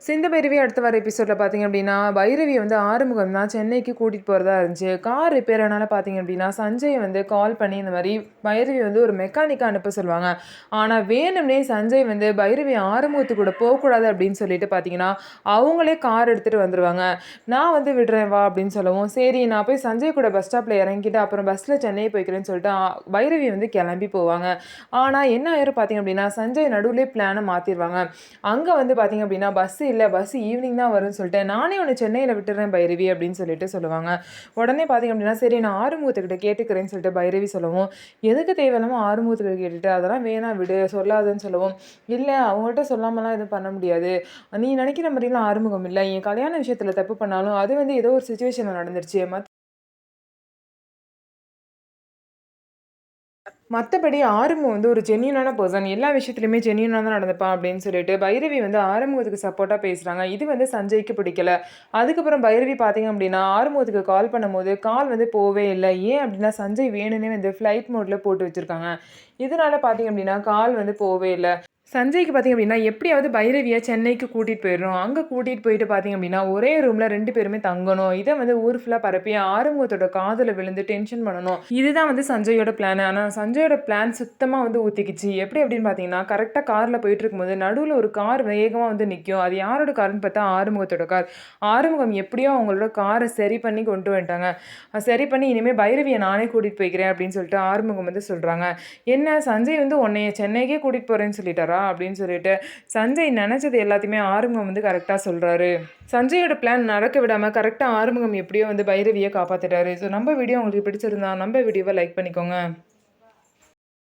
சிந்து பைரவி அடுத்த வர எபிசோடில் பார்த்தீங்க அப்படின்னா பைரவி வந்து ஆறுமுகம் தான் சென்னைக்கு கூட்டிகிட்டு போகிறதா இருந்துச்சு. கார் ரிப்பேர் ஆனால பார்த்தீங்க அப்படின்னா சஞ்சய் வந்து கால் பண்ணி இந்த மாதிரி பைரவி வந்து ஒரு மெக்கானிக்காக அனுப்ப சொல்லுவாங்க. ஆனால் வேணும்னே சஞ்சய் வந்து பைரவி ஆறுமுகத்து கூட போகக்கூடாது அப்படின்னு சொல்லிட்டு பார்த்தீங்கன்னா அவங்களே கார் எடுத்துகிட்டு வந்துடுவாங்க. நான் வந்து விடுறேன் வா அப்படின்னு சொல்லவும், சரி நான் போய் சஞ்சய் கூட பஸ் ஸ்டாப்பில் இறங்கிட்டு அப்புறம் பஸ்ஸில் சென்னை போய்க்கிறேன்னு சொல்லிட்டு பைரவி வந்து கிளம்பி போவாங்க. ஆனால் என்ன ஆயிரும் பார்த்தீங்க அப்படின்னா சஞ்சய் நடுவுலேயே பிளானை மாற்றிடுவாங்க. அங்கே வந்து பார்த்தீங்க அப்படின்னா பஸ் ஈவினிங் தான் வரும்னு சொல்லிட்டு, நானே உன்னை சென்னையில் விட்டுறேன் பைரவி அப்படின்னு சொல்லிட்டு சொல்லுவாங்க. உடனே பார்த்தீங்க அப்படின்னா சரி நான் ஆறுமுகத்துக்கிட்ட கேட்டுக்கிறேன்னு சொல்லிட்டு பைரவி சொல்லவும், எதுக்கு தேவையில்லாமல் ஆறுமுகத்துக்கிட்ட கேட்டுட்டு அதெல்லாம் வேணாம் விடு சொல்லாதுன்னு சொல்லவும், இல்லை அவங்கள்ட்ட சொல்லாமலாம் எதுவும் பண்ண முடியாது, நீ நினைக்கிற மாதிரிலாம் ஆறுமுகம் இல்லை, என் கல்யாண விஷயத்தில் தப்பு பண்ணாலும் அது வந்து ஏதோ ஒரு சுச்சுவேஷனில் நடந்துருச்சு, மற்றபடி ஆறுமுகம் வந்து ஒரு ஜென்யூனான பர்சன், எல்லா விஷயத்துலையுமே ஜென்யூனாக தான் நடந்துப்பான் அப்படின்னு சொல்லிட்டு பைரவி வந்து ஆறுமுகத்துக்கு சப்போர்ட்டாக பேசுகிறாங்க. இது வந்து சஞ்சய்க்கு பிடிக்கல. அதுக்கப்புறம் பைரவி பார்த்தீங்க அப்படின்னா ஆறுமுகத்துக்கு கால் பண்ணும்போது கால் வந்து போவே இல்லை. ஏன் அப்படின்னா சஞ்சய் வேணும்னே வந்து ஃப்ளைட் மோடில் போட்டு வச்சுருக்காங்க. இதனால பார்த்தீங்க அப்படின்னா கால் வந்து போவே இல்லை. சஞ்சய்க்கு பார்த்தீங்க அப்படின்னா எப்படியாவது பைரவியை சென்னைக்கு கூட்டிகிட்டு போயிடணும். அங்கே கூட்டிகிட்டு போயிட்டு பார்த்தீங்க அப்படின்னா ஒரே ரூமில் 2 பேருமே தங்கணும். இதை வந்து ஊர் ஃபுல்லாக பரப்பி ஆறுமுகத்தோட காதில் விழுந்து டென்ஷன் பண்ணணும். இதுதான் வந்து சஞ்சயோட பிளான். ஆனால் சஞ்சயோட பிளான் சுத்தமாக வந்து ஊற்றிக்கிச்சு. எப்படி அப்படின்னு பார்த்தீங்கன்னா கரெக்டாக காரில் போயிட்டு இருக்கும்போது நடுவில் ஒரு கார் வேகமாக வந்து நிற்கும். அது யாரோட கார்னு பார்த்தா ஆறுமுகத்தோட கார். ஆறுமுகம் எப்படியோ அவங்களோட காரை சரி பண்ணி கொண்டு வந்துட்டாங்க. சரி பண்ணி இனிமேல் பைரவியை நானே கூட்டிகிட்டு போய்க்கிறேன் அப்படின்னு சொல்லிட்டு ஆறுமுகம் வந்து சொல்கிறாங்க. என்ன சஞ்சய் வந்து உன்னைய சென்னைக்கே கூட்டிகிட்டு போகிறேன்னு சொல்லிட்டாரா அப்படின்னு சொல்லிட்டு சஞ்சய் நினச்சது எல்லாத்தையுமே ஆறுமுகம் வந்து கரெக்டாக சொல்கிறாரு. சஞ்சயோட பிளான் நடக்க விடாமல் கரெக்டாக ஆறுமுகம் எப்படியோ வந்து பைரவியை காப்பாற்றிட்டாரு. ஸோ நம்ம வீடியோ உங்களுக்கு பிடிச்சிருந்தா நம்ம வீடியோவை லைக் பண்ணிக்கோங்க.